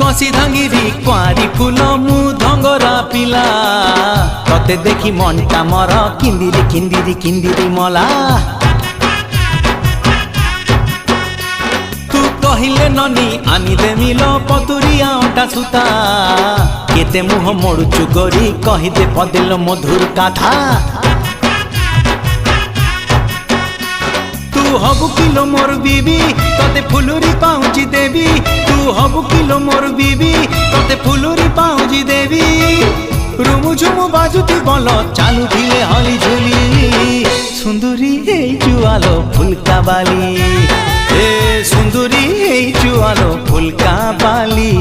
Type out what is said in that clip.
कसी धांगिरी कुआरी फूल मु धंगरा पिला तते देखी मनटा मर किंदिरी किंदिरी किंदिरी मला तू कहिले ननी आनी देमिल पतुरिया अटा सुता केते मुह मोड़ुचु गोरी कहिदे पदिल मधुर कथा तू हबु किलो मोर बीबी तते फुलुरी पाउची देवी तू हबु किलो मोर बीबी तते फुलुरी पाउची देवी रुमु झुमु बाजुती बल चालू धिले हली झुली सुंदरी हे जुआलो फुलका बाली ए सुंदरी हे जुआलो फुलका बाली।